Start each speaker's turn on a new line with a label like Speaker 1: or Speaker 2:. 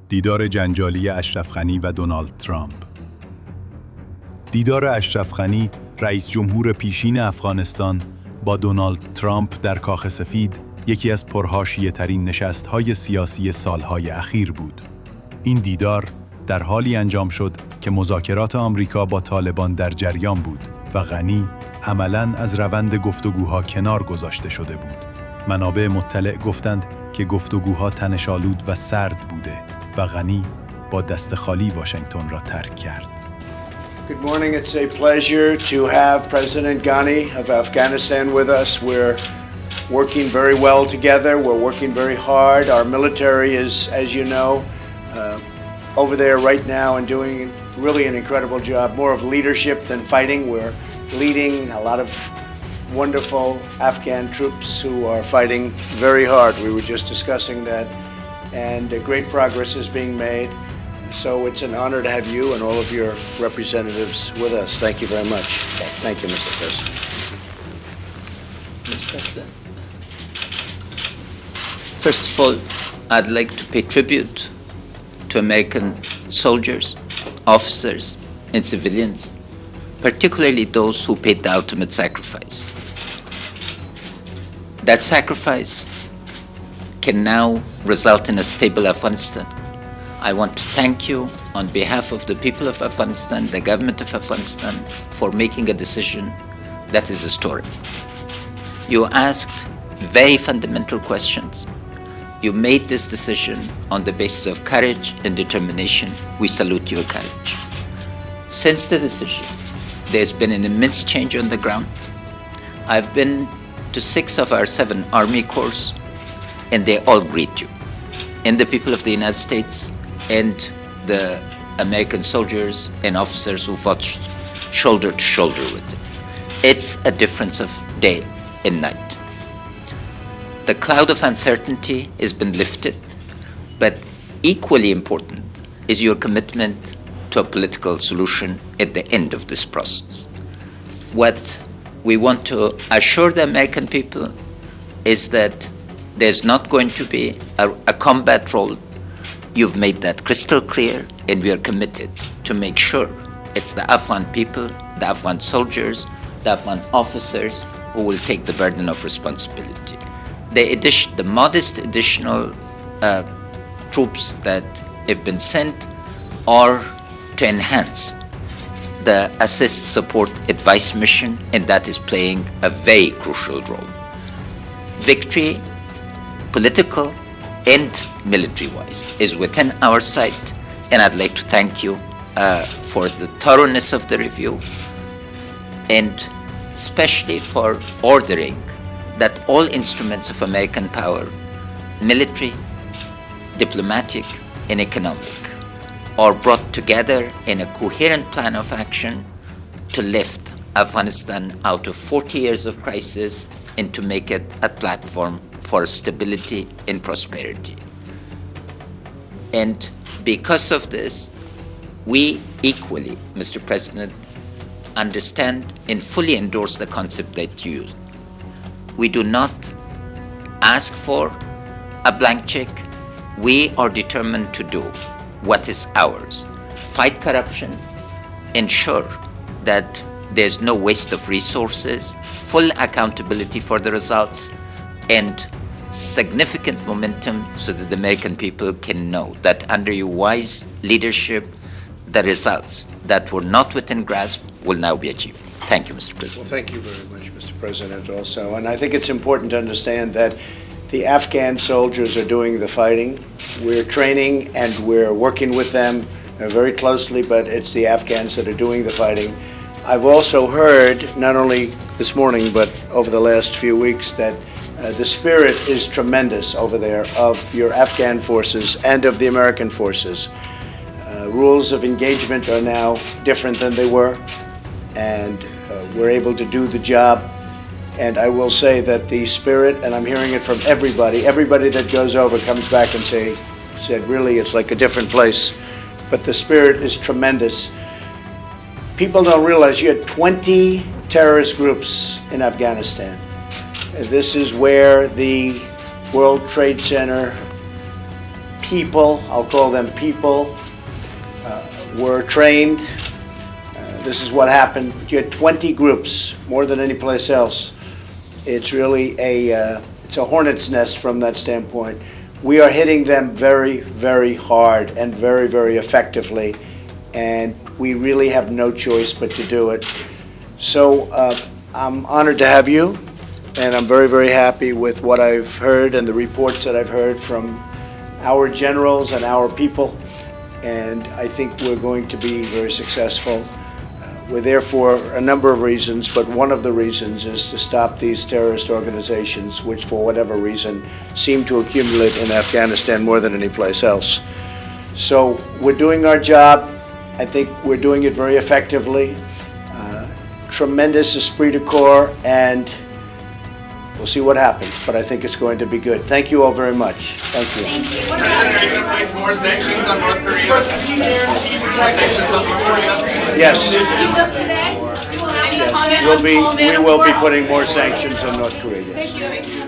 Speaker 1: دیدار جنجالی اشرف و دونالد ترامپ. دیدار اشرف رئیس جمهور پیشین افغانستان با دونالد ترامپ در کاخ سفید یکی از پرحاشیه‌ترین نشست‌های سیاسی سالهای اخیر بود. این دیدار در حالی انجام شد که مذاکرات آمریکا با طالبان در جریان بود و غنی عملاً از روند گفتگوها کنار گذاشته شده بود. منابع مطلع گفتند که گفتگوها تنش‌آلود و سرد بوده و غنی با دست خالی واشنگتن را ترک کرد.
Speaker 2: Good morning. It's a pleasure to have President Ghani of Afghanistan with us. We're working very well together. We're working very hard. Our military is, as you know, over there right now and doing really an incredible job, more of leadership than fighting. We're leading a lot of wonderful Afghan troops who are fighting very hard. We were just discussing that, and great progress is being made. So it's an honor to have you and all of your representatives with us. Thank you very much. Thank you, Mr. President.
Speaker 3: Mr. President. First of all, I'd like to pay tribute to American soldiers, officers, and civilians, particularly those who paid the ultimate sacrifice. That sacrifice can now result in a stable Afghanistan. I want to thank you on behalf of the people of Afghanistan, the government of Afghanistan, for making a decision that is historic. You asked very fundamental questions. You made this decision on the basis of courage and determination. We salute your courage. Since the decision, there's been an immense change on the ground. I've been to 6 of our 7 Army Corps, and they all greet you. And the people of the United States and the American soldiers and officers who fought shoulder to shoulder with them. It's a difference of day and night. The cloud of uncertainty has been lifted, but equally important is your commitment to a political solution at the end of this process. What we want to assure the American people is that there's not going to be a combat role. You've made that crystal clear, and we are committed to make sure it's the Afghan people, the Afghan soldiers, the Afghan officers who will take the burden of responsibility. The modest additional troops that have been sent are to enhance the assist, support, advice mission, and that is playing a very crucial role. Victory, political and military-wise, is within our sight, and I'd like to thank you for the thoroughness of the review, and especially for ordering that all instruments of American power, military, diplomatic, and economic, are brought together in a coherent plan of action to lift Afghanistan out of 40 years of crisis and to make it a platform for stability and prosperity. And because of this, we equally, Mr. President, understand and fully endorse the concept that you use. We do not ask for a blank check. We are determined to do what is ours. Fight corruption, ensure that there's no waste of resources, full accountability for the results, and significant momentum so that the American people can know that under your wise leadership, the results that were not within grasp will now be achieved. Thank you, Mr. President.
Speaker 2: Well, thank you very much, Mr. President, also. And I think it's important to understand that the Afghan soldiers are doing the fighting. We're training and we're working with them very closely, but it's the Afghans that are doing the fighting. I've also heard, not only this morning, but over the last few weeks, that the spirit is tremendous over there of your Afghan forces and of the American forces. Rules of engagement are now different than they were, and we're able to do the job. And I will say that the spirit, and I'm hearing it from everybody that goes over comes back and said, really, it's like a different place. But the spirit is tremendous. People don't realize you had 20 terrorist groups in Afghanistan. This is where the World Trade Center people, I'll call them people, were trained. This is what happened. You had 20 groups, more than any place else. It's really it's a hornet's nest from that standpoint. We are hitting them very, very hard and very, very effectively, and we really have no choice but to do it. So I'm honored to have you, and I'm very, very happy with what I've heard and the reports that I've heard from our generals and our people, and I think we're going to be very successful. We're there for a number of reasons, but one of the reasons is to stop these terrorist organizations, which for whatever reason seem to accumulate in Afghanistan more than any place else. So we're doing our job. I think we're doing it very effectively. Tremendous esprit de corps, and we'll see what happens, but I think it's going to be good. Thank you all very much. Thank you.
Speaker 4: Thank you. What about are you going to place more sanctions on North Korea? More sanctions on North Korea?
Speaker 2: Yes.
Speaker 4: You will today? Any comment
Speaker 2: Yes.
Speaker 4: on Paul
Speaker 2: We will be
Speaker 4: Manafort?
Speaker 2: putting more sanctions on North Korea. Yes.
Speaker 4: Thank you.